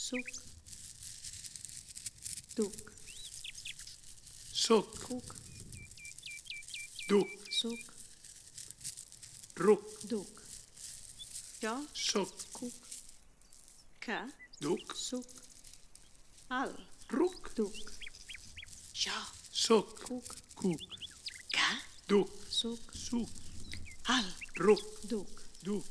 Suc. Duc. Suc. Cuc. Duc. Suc. Ruc. Duc. Jo. Suc. Cuc. Que. Duc. Suc. Al. Ruc. Duc. Jo. Suc. Cuc. Cuc. Que. Duc. Suc. Suc. Al. Ruc. Duc. Duc.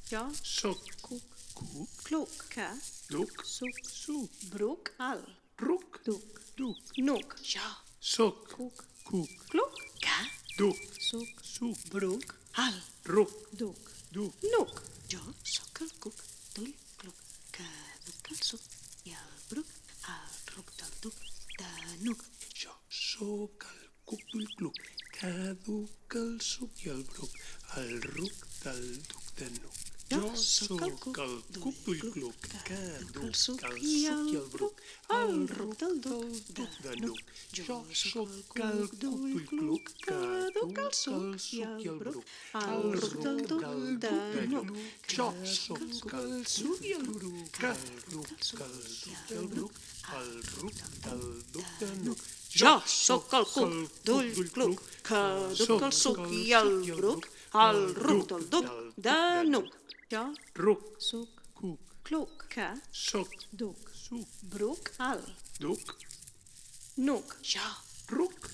Jo. Suc. Cuc. Cuc. Cluc. Que. Duc. Suc. Suc. Bruc. Al. Ruc. Duc. Duc. Nuc. Jo. Suc. Cuc. Cuc. Cluc. Que. Duc. Suc. Suc. Bruc. Al. Ruc. Duc. Duc. Nuc. Jo sóc el cuc d'ull cluc, que duc el suc i el bruc, el ruc del duc de nuc. Jo sóc el cuc d'ull cluc, que duc el suc i el bruc, el ruc del duc de nuc. Jo sóc el cuc d'ull cluc, que duc el suc i el bruc, el ruc del duc de nuc. Jo sóc el cuc d'ull cluc, que duc el suc i el bruc, el ruc del duc de nuc. Jo sóc el suc i el bruc, que duc el suc i el bruc, el ruc del duc de nuc. Jo sóc el cuc d'ull cluc, que duc el suc i el bruc, el ruc del duc de nuc. Jo. Ruc. Suc. Cuc. Cluc. Que. Soc. Duc. Suc. Bruc. Al. Duc. Nuc. Jo. Ruc.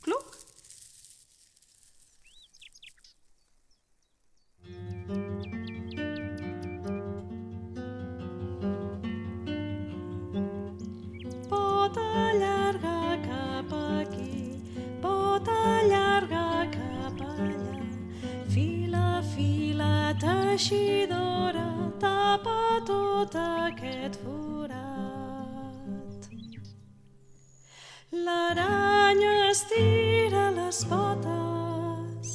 Cluc. Pota llarga cap aquí, pota llarga cap allà, fila, fila teixidora, tapa tot aquest forat. L'aranya estira les potes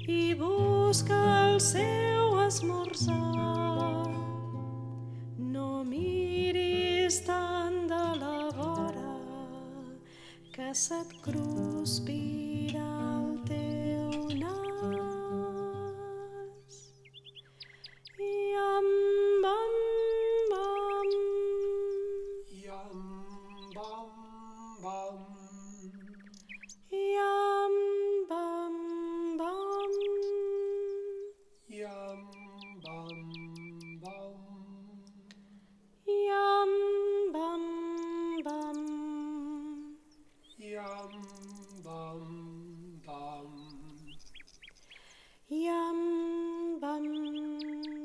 i busca el seu esmorzar. No miris tant de la vora, que se't cruspirà el teu nas. Iam, bam, bam. Iam, bam, bam. Iam, bam, bam. Iam, bam, bam. Iam, bam, bam. Iam, bam, bam. Iam, bam,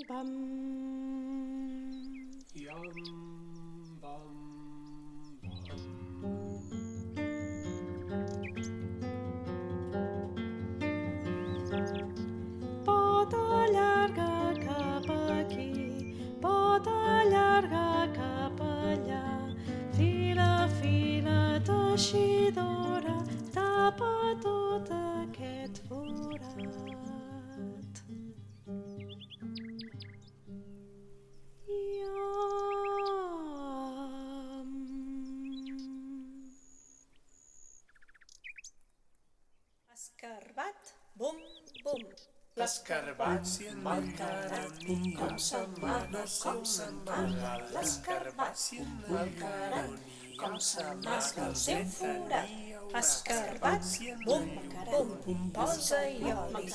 bam. Iam, bam, bam. Pota llarga cap aquí, pota llarga cap allà, fila, fila teixidora, tapa tot aquest forat. Iam. Escarbat, bum, bum. L'escarbat s'hi encara com se'n va, l'escarbat s'hi encara Com s'amaga el seu forat. Escarbat, bum, bum. Posa-hi oli,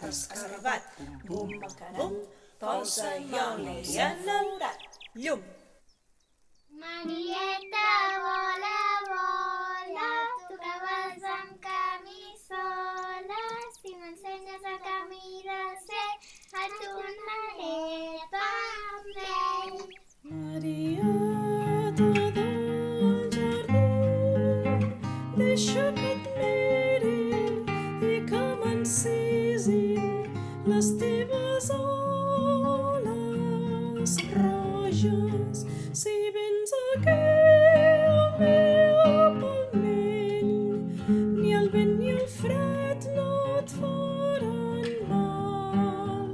escarbat, bum, bum. Posa-hi oli i enamorat. Llum. Marieta, vola, vola, tu que vas amb camisola, si m'ensenyes el camí del cel, et tornaré vermell. Marieta del jardí, deixa que et miri i que m'encisin les teves oles roges. Si vens aquí al meu palmell, ni el vent ni el fred no et faran mal.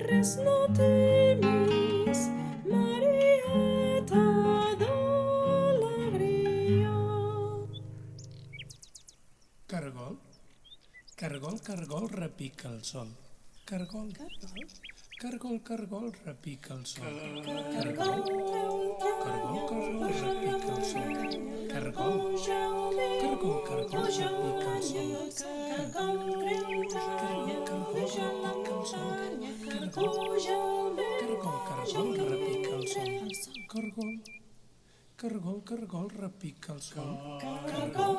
Res no temis, Marieta d'alegria. Cargol, cargol, cargol, repica el sol. Cargol, Cargol, cargol, repica el sol. Cargol, Cargol, cargol, repica el sol. Cargol, cargol, cargol, repica el sol. Cargol, cargol, repica el sol. Cargol, cargol, repica el sol. Cargol, cargol, cargol, repica el sol. Cargol,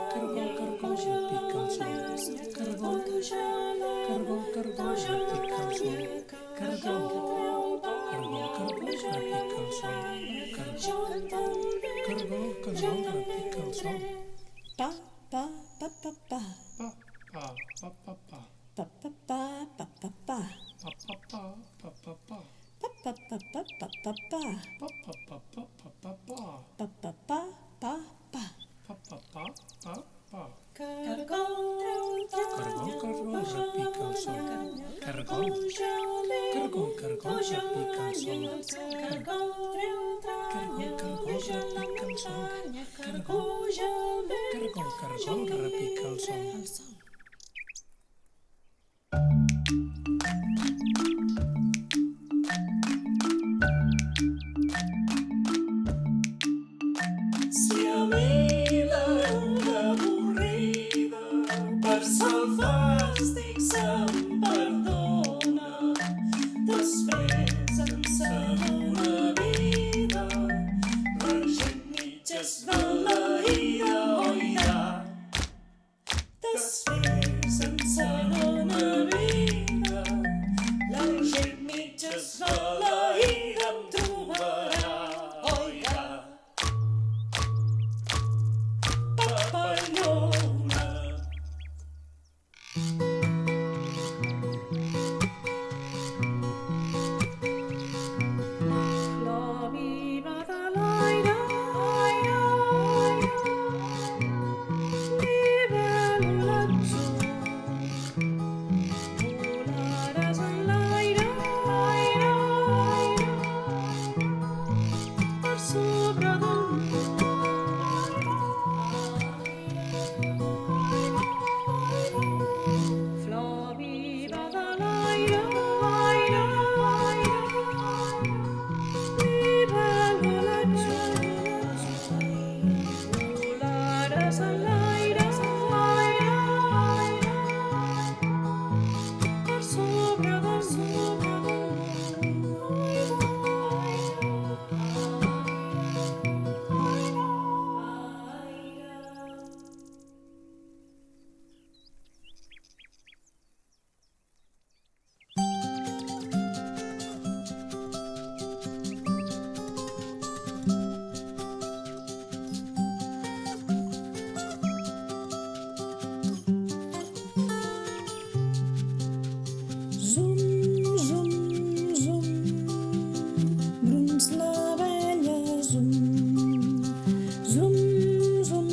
cargol, cargol, repica el sol. Cargol, cargol, cargol, repica el sol. Cargol, cargol, cargol, repica el sol. Cargol, cargol, repica el sol. Pa, pa, pa, pa, pa. Pa, pa, pa, pa, pa. Pa, pa, pa, pa, pa, pa. Pa, pa, pa, pa, pa, pa. Pa, pa, pa, pa, pa, pa, pa. Pa, pa, pa, pa, pa, pa, pa. Pa, pa, pa, pa, pa. Pa, pa, pa, pa, pa. Cargol, Cargol, cargol, repica el sol. Cargol, cargol, cargol, repica el sol. Cargol, cargol, cargol, repica el sol. Cargol, cargol, repica el sol. Si a mi la lluna avorrida per sol fàstic se'm perdona, després en segona vida la gent mitja es maleïda, oirà. Després en segona vida la gent mitja es maleïda em trobarà, oirà. Papallona. La viva de l'aire, aire, aire, libèl·lula l'atzur. Volaràs en l'aire, aire, aire, per sobre del món. Flor viva de l'aire, aire, aire, libèl·lula l'atzur. Volaràs en l'aire, aire, aire, per sobre del Zum, zum, zum, bruns l'abella, zum, zum, zum,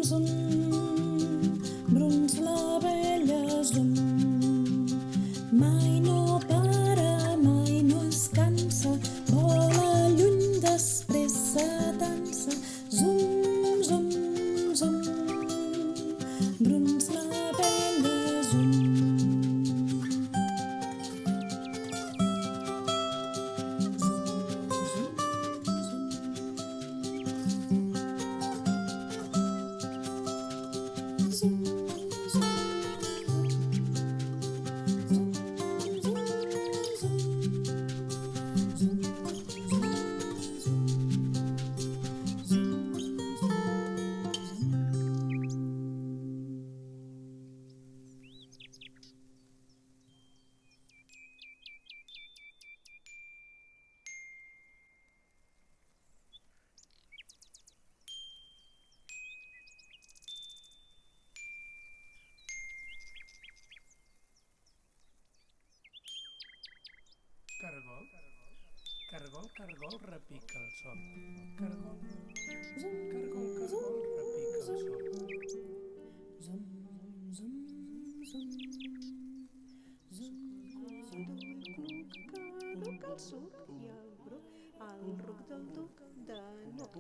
zum, bruns l'abella, zum. Mai no para, mai no es cansa, vola lluny, després s'atansa. Zum, zum, zum, bruns l'abella, zum. Cargol, cargol, cargol, repica el sol. Cargol, cargol, cargol, repica el sol. Zum, zum, zum, zum, Caduca el suc i el bruc, el ruc del duc de Nuc.